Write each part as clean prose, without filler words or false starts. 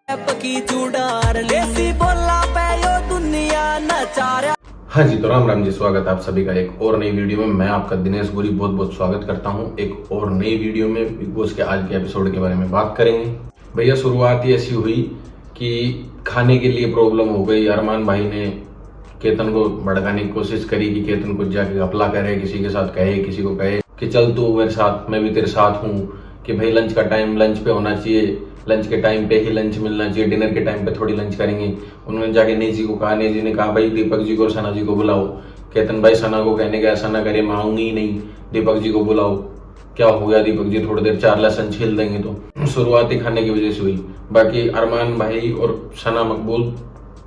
हाँ जी, तो राम राम जी, स्वागत है आप सभी का एक और नई वीडियो में। मैं आपका दिनेश गुरी बहुत बहुत स्वागत करता हूँ एक और नई वीडियो में। बिग बॉस के आज के एपिसोड के बारे में बात करेंगे। भैया शुरुआत ही ऐसी हुई कि खाने के लिए प्रॉब्लम हो गई। अरमान भाई ने केतन को भड़काने की कोशिश करी कि केतन कुछ जाके घपला करे, किसी के साथ कहे, किसी को कहे कि चल तू मेरे साथ, मैं भी तेरे साथ हूँ, कि भाई लंच का टाइम लंच पे होना चाहिए, लंच के टाइम पे ही लंच मिलना चाहिए, डिनर के टाइम पे थोड़ी लंच करेंगे। उन्होंने जाके नेजी को कहा, नेजी ने कहा भाई दीपक जी को और सना जी को बुलाओ। केतन भाई सना को कहने गया, सना करे मैं आऊंगी ही नहीं, दीपक जी को बुलाओ। क्या हो गया, दीपक जी थोड़ी देर 4 लहसुन छील देंगे। तो शुरुआती खाने की वजह से हुई। बाकी अरमान भाई और सना मकबूल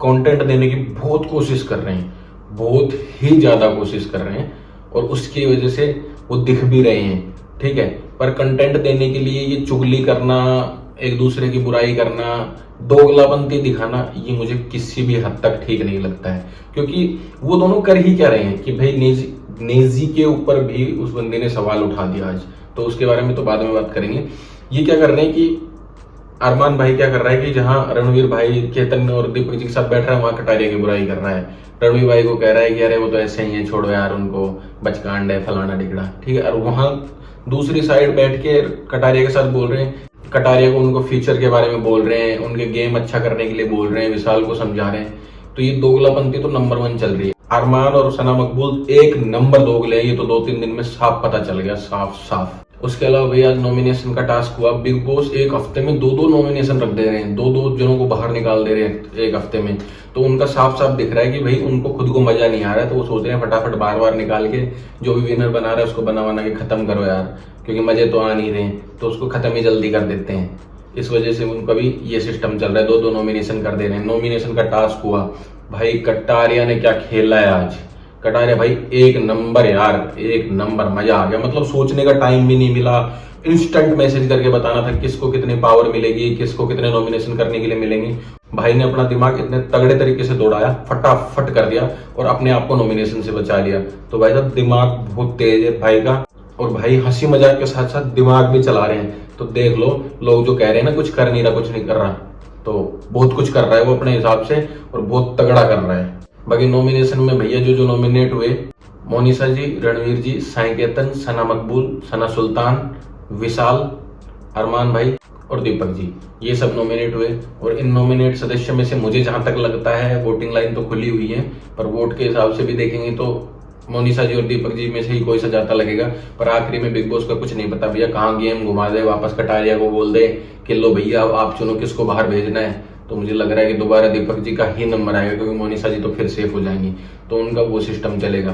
कंटेंट देने की बहुत कोशिश कर रहे हैं, बहुत ही ज्यादा कोशिश कर रहे हैं, और उसकी वजह से वो दिख भी रहे हैं, ठीक है। पर कंटेंट देने के लिए ये चुगली करना, एक दूसरे की बुराई करना, दोगलापंती दिखाना, ये मुझे किसी भी हद तक ठीक नहीं लगता है। क्योंकि वो दोनों कर ही क्या रहे हैं कि भाई नेजी के ऊपर भी उस बंदे ने सवाल उठा दिया आज, तो उसके बारे में तो बाद में बात करेंगे। ये क्या कर रहे हैं कि अरमान भाई क्या कर रहा है कि जहां रणवीर भाई केतन और दीपक जी के साथ बैठ रहा है, वहां कटारिया की बुराई कर रहा है। रणवीर भाई को कह रहा है कि अरे वो तो ऐसे ही है, छोड़ो यार उनको, बचकांड है, फलाना ढिकड़ा, ठीक है। और वहां दूसरी साइड बैठ के कटारिया के साथ बोल रहे हैं, कटारिया को उनको फ्यूचर के बारे में बोल रहे हैं, उनके गेम अच्छा करने के लिए बोल रहे हैं, विशाल को समझा रहे हैं। तो ये दोगलापंती तो नंबर 1 चल रही है। अरमान और सना मकबूल एक नंबर दोगले हैं, ये तो 2-3 दिन में साफ पता चल गया, साफ साफ। उसके अलावा भैया आज नॉमिनेशन का टास्क हुआ। बिग बॉस एक हफ्ते में 2-2 नॉमिनेशन रख दे रहे हैं, 2-2 जनों को बाहर निकाल दे रहे हैं एक हफ्ते में। तो उनका साफ साफ दिख रहा है कि भाई उनको खुद को मजा नहीं आ रहा है, तो वो सोच रहे हैं फटाफट बार बार निकाल के जो भी विनर बना रहा है उसको बना बना के खत्म करो यार, क्योंकि मजे तो आ नहीं रहे, तो उसको खत्म ही जल्दी कर देते हैं। इस वजह से उनका भी ये सिस्टम चल रहा है, 2-2 नॉमिनेशन कर दे रहे हैं। नॉमिनेशन का टास्क हुआ भाई, कटारिया ने क्या खेला है आज। कटारिया भाई एक नंबर यार, एक नंबर, मजा आ गया। मतलब सोचने का टाइम भी नहीं मिला, इंस्टेंट मैसेज करके बताना था किसको कितनी पावर मिलेगी, किसको कितने नॉमिनेशन करने के लिए मिलेंगे। भाई ने अपना दिमाग इतने तगड़े तरीके से दौड़ाया, फटाफट कर दिया और अपने आप को नॉमिनेशन से बचा लिया। तो भाई साहब दिमाग बहुत तेज है भाई का, और भाई हंसी मजाक के साथ साथ दिमाग भी चला रहे हैं। तो देख लो, लोग जो कह रहे हैं ना कुछ कर नहीं रहा, कुछ नहीं कर रहा, तो बहुत कुछ कर रहा है वो अपने हिसाब से, और बहुत तगड़ा कर रहा है। बाकी नॉमिनेशन में भैया जो नॉमिनेट हुए, मोनिसा जी, रणवीर जी, साई केतन, सना मकबूल, सना सुल्तान, विशाल, अरमान भाई और दीपक जी, ये सब नॉमिनेट हुए। और इन नॉमिनेट सदस्य में से मुझे जहां तक लगता है, वोटिंग लाइन तो खुली हुई है, पर वोट के हिसाब से भी देखेंगे तो मोनिसा जी और दीपक जी में से ही कोई सजाता लगेगा। पर आखिरी में बिग बॉस का कुछ नहीं पता भैया, कहाँ गेम घुमा दे, वापस कटारिया को बोल दे कि लो भैया आप चुनो किसको बाहर भेजना है। तो मुझे लग रहा है कि दोबारा दीपक जी का ही नंबर आएगा, क्योंकि मोनिसा जी तो फिर सेफ हो जाएंगी, तो उनका वो सिस्टम चलेगा।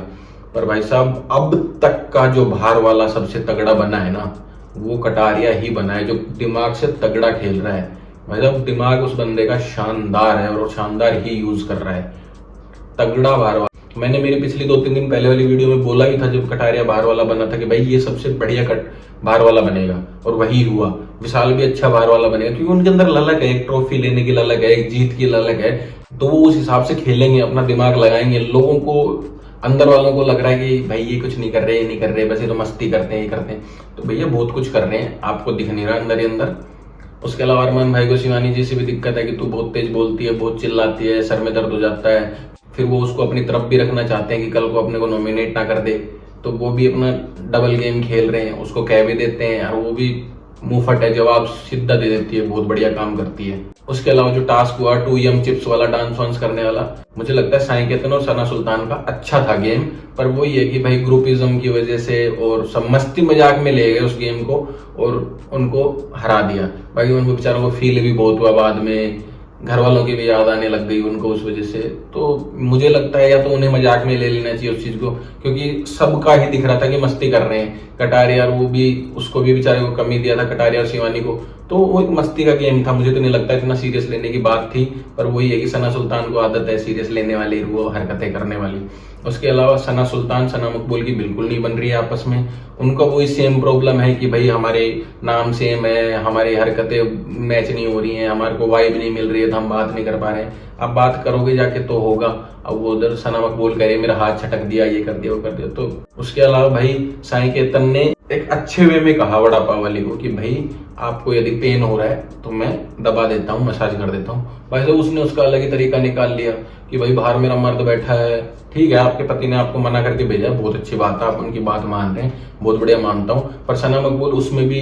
पर भाई साहब अब तक का जो बाहर वाला सबसे तगड़ा बना है ना, वो कटारिया ही बना है, जो दिमाग से तगड़ा खेल रहा है। भाई साहब दिमाग उस बंदे का शानदार है, और शानदार ही यूज कर रहा है, तगड़ा बाहर वाला। मैंने मेरी पिछली 2-3 दिन पहले वाली वीडियो में बोला ही था जब कटारिया बाहर वाला बना था कि भाई ये सबसे बढ़िया बाहर वाला बनेगा, और वही हुआ। विशाल भी अच्छा बाहर वाला बनेगा, क्योंकि उनके अंदर ललक है, एक ट्रॉफी लेने की ललक है, एक जीत की ललक है। तो वो उस हिसाब से खेलेंगे, अपना दिमाग लगाएंगे। लोगों को, अंदर वालों को लग रहा है कि भाई ये कुछ नहीं कर रहे, ये नहीं कर रहे, बस ये तो मस्ती करते हैं, ये करते हैं। तो भैया बहुत कुछ कर रहे हैं, आपको दिख नहीं रहा अंदर ही अंदर। उसके अलावा अरमान भाई को शिवानी जी से भी दिक्कत है कि तू बहुत तेज बोलती है, बहुत चिल्लाती है, सर में दर्द हो जाता है। फिर वो उसको अपनी तरफ भी रखना चाहते हैं कि कल को अपने को नॉमिनेट ना कर दे, तो वो भी अपना डबल गेम खेल रहे हैं, उसको कह भी देते हैं, और वो भी मुंह फटे जवाब सीधा दे देती है, बहुत बढ़िया काम करती है। उसके अलावा जो टास्क हुआ 2 यम चिप्स वाला, डांस वांस करने वाला, मुझे लगता है साई केतन और सना सुल्तान का अच्छा था गेम। पर वही है कि भाई ग्रुपिज्म की वजह से और सब मस्ती मजाक में ले गए उस गेम को, और उनको हरा दिया। बाकी उनको बेचारों को फील भी बहुत हुआ, बाद में घर वालों की भी याद आने लग गई उनको उस वजह से। तो मुझे लगता है या तो उन्हें मजाक में ले लेना चाहिए उस चीज को, क्योंकि सबका ही दिख रहा था कि मस्ती कर रहे हैं। कटारिया और वो भी, उसको भी बेचारे को कमी दिया था, कटारिया और शिवानी को, तो वो एक मस्ती का गेम था। मुझे तो नहीं लगता इतना सीरियस लेने की बात थी। पर वही है कि सना सुल्तान को आदत है सीरियस लेने वाली, वो हरकतें करने वाली। उसके अलावा सना सुल्तान सना मकबूल की बिल्कुल नहीं बन रही है आपस में। उनका वही सेम प्रॉब्लम है कि भाई हमारे नाम सेम है, हमारी हरकतें मैच नहीं हो रही हैं, हमारे को वाइब नहीं मिल रही है, तो हम बात नहीं कर पा रहे हैं। अब बात करोगे जाके तो होगा। अब वो उधर सना मकबूल करे मेरा हाथ छटक दिया, ये कर दिया, वो कर दिया। तो उसके अलावा भाई साई केतन ने एक अच्छे वे में कहा वड़ा पाव वाले को कि भाई आपको यदि पेन हो रहा है तो मैं दबा देता हूँ, मसाज कर देता हूँ। भाई साहब उसने उसका अलग ही तरीका निकाल लिया कि भाई बाहर मेरा मर्द बैठा है। ठीक है, आपके पति ने आपको मना करके भेजा, बहुत अच्छी बात है, आप उनकी बात मान रहे हैं, बहुत बढ़िया मानता हूँ। पर सना मकबूल उसमें भी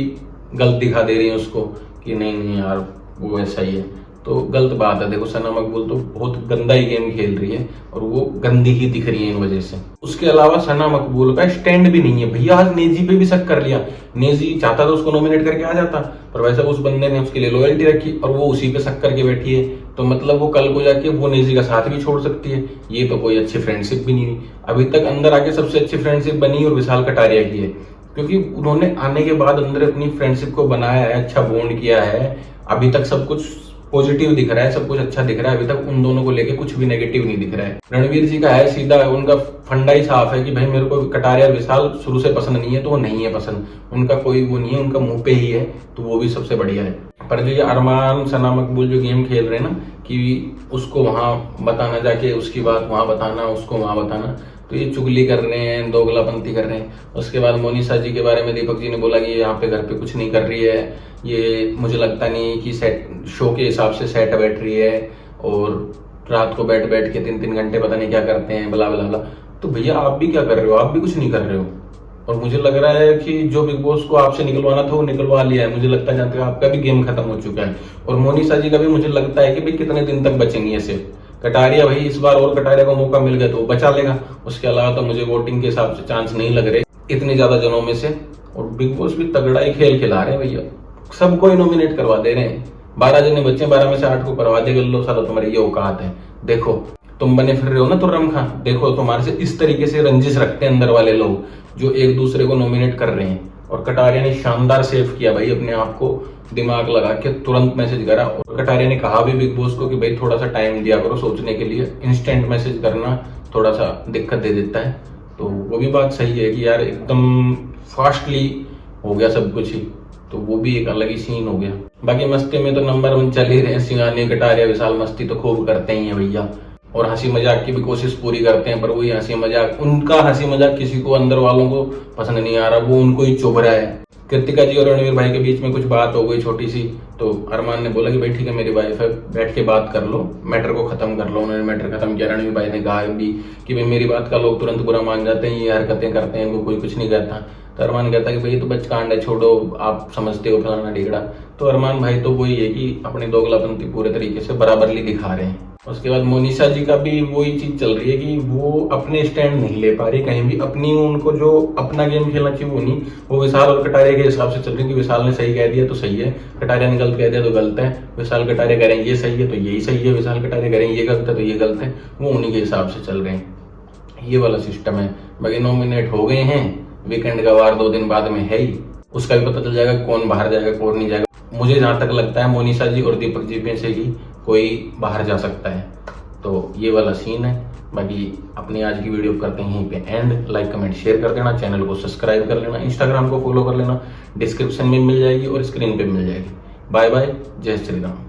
गलत दिखा दे रही है उसको कि नहीं नहीं यार वो ऐसा ही है, तो गलत बात है। देखो सना मकबूल तो बहुत गंदा ही गेम खेल रही है और वो गंदी ही दिख रही है इन वजह से। उसके अलावा सना मकबूल का स्टैंड भी नहीं है भैया। आज नेजी पे भी शक कर लिया, नेजी चाहता तो उसको नॉमिनेट करके आ जाता, पर वैसे उस बंदे ने उसके लिए लॉयल्टी रखी और वो उसी पे शक करके बैठी है। तो मतलब वो कल को जाके वो नेजी का साथ भी छोड़ सकती है। ये तो कोई अच्छी फ्रेंडशिप भी नहीं हुई। अभी तक अंदर आके सबसे अच्छी फ्रेंडशिप बनी और विशाल कटारिया की है, क्योंकि उन्होंने आने के बाद अंदर अपनी फ्रेंडशिप को बनाया है, अच्छा बॉन्ड किया है। अभी तक सब कुछ पॉजिटिव दिख रहा है, सब कुछ अच्छा दिख रहा है। अभी तक उन दोनों को लेके कुछ भी नेगेटिव नहीं दिख रहा है। रणवीर जी का है सीधा, उनका फंडा ही साफ है कि भाई मेरे को कटारिया विशाल शुरू से पसंद नहीं है तो वो नहीं है पसंद, उनका कोई वो नहीं है, उनका मुंह पे ही है, तो वो भी सबसे बढ़िया है। पर जो ये अरमान सना मकबूल जो गेम खेल रहे हैं ना कि उसको वहां बताना, जाके उसकी बात वहां बताना, उसको वहां बताना, तो ये चुगली कर रहे हैं, दोगलापंती कर रहे हैं। उसके बाद मोनिसा जी के बारे में दीपक जी ने बोला कि ये यहाँ पे घर पे कुछ नहीं कर रही है, ये मुझे लगता नहीं कि सेट शो के हिसाब से सेट बैठ रही है, और रात को बैठ बैठ के 3-3 घंटे पता नहीं क्या करते हैं, बला बला बला। तो भैया आप भी क्या कर रहे हो, आप भी कुछ नहीं कर रहे हो। और मुझे लग रहा है कि जो बिग बॉस को आपसे निकलवाना था वो निकलवा लिया है। मुझे लगता है जहाँ तक आपका भी गेम खत्म हो चुका है, और मोनिसा जी का भी मुझे लगता है कि भाई कितने दिन तक बचेंगी ऐसे। कटारिया भाई इस बार और कटारिया को मौका मिल गया तो वो बचा लेगा, उसके अलावा तो मुझे वोटिंग के हिसाब से चांस नहीं लग रहे इतने ज्यादा जनों में से। और बिग बॉस भी तगड़ा ही खेल खिला रहे हैं भैया, सबको ही नॉमिनेट करवा दे रहे हैं। 12 जने बच्चे, 12 में से 8 को करवा दे लो, साला तुम्हारी ये औकात है। देखो तुम बने फिर रहे हो ना तुर्रम खां, देखो तुम्हारे से इस तरीके से रंजिश रखते हैं अंदर वाले लोग जो एक दूसरे को नॉमिनेट कर रहे हैं। और कटारिया ने शानदार सेव किया भाई अपने आप को, दिमाग लगा के तुरंत मैसेज करा। और कटारिया ने कहा भी बिग बॉस को कि भाई थोड़ा सा टाइम दिया करो सोचने के लिए, इंस्टेंट मैसेज करना थोड़ा सा दिक्कत दे देता है। तो वो भी बात सही है कि यार एकदम फास्टली हो गया सब कुछ ही, तो वो भी एक अलग ही सीन हो गया। बाकी मस्ती में तो नंबर 1 चल ही रहे, सिंगानी कटारिया विशाल मस्ती तो खूब करते ही हैं भैया, और हंसी मजाक की भी कोशिश पूरी करते हैं। पर वही हंसी मजाक, उनका हंसी मजाक किसी को अंदर वालों को पसंद नहीं आ रहा, वो उनको ही चुभ रहा है। कृतिका जी और रणवीर भाई के बीच में कुछ बात हो गई छोटी सी, तो अरमान ने बोला कि भाई ठीक है मेरी वाइफ है, बैठ के बात कर लो, मैटर को खत्म कर लो। उन्होंने मैटर खत्म किया। रणवीर भाई ने कहा भी कि भाई मेरी बात का लोग तुरंत बुरा मान जाते हैं, ये हरकतें करते हैं, वो कोई कुछ नहीं कहता। तो अरमान कहता है कि भाई तो बचकांड है, छोड़ो, आप समझते हो फलाना ढिगड़ा। तो अरमान भाई तो वही है कि अपनी दोगलापंती पूरे तरीके से बराबरली दिखा रहे हैं। उसके बाद मोनिसा जी का भी वही चीज चल रही है कि वो अपने स्टैंड नहीं ले पा रही कहीं भी, अपनी उनको जो अपना गेम खेलना चाहिए वो नहीं, वो विशाल और कटारिया के हिसाब से चल रही है कि विशाल ने सही कह दिया तो सही है, कटारिया ने गलत कह दिया तो गलत है। विशाल कटारिया कह रहे हैं ये सही है तो यही सही है, विशाल कटारिया कह रहे हैं ये गलत है तो ये गलत है, वो उन्हीं के हिसाब से चल रहे हैं। ये वाला सिस्टम है। बाकी नॉमिनेट हो गए हैं, वीकेंड का वार 2 दिन बाद में है ही, उसका भी पता चल जाएगा कौन बाहर जाएगा कौन नहीं जाएगा। मुझे जहां तक लगता है मोनिसा जी और दीपक जी में से ही कोई बाहर जा सकता है, तो ये वाला सीन है। बाकी अपनी आज की वीडियो करते हैं यहीं पे एंड। लाइक कमेंट शेयर कर देना, चैनल को सब्सक्राइब कर लेना, इंस्टाग्राम को फॉलो कर लेना, डिस्क्रिप्शन में मिल जाएगी और स्क्रीन पे मिल जाएगी। बाय बाय, जय श्री राम।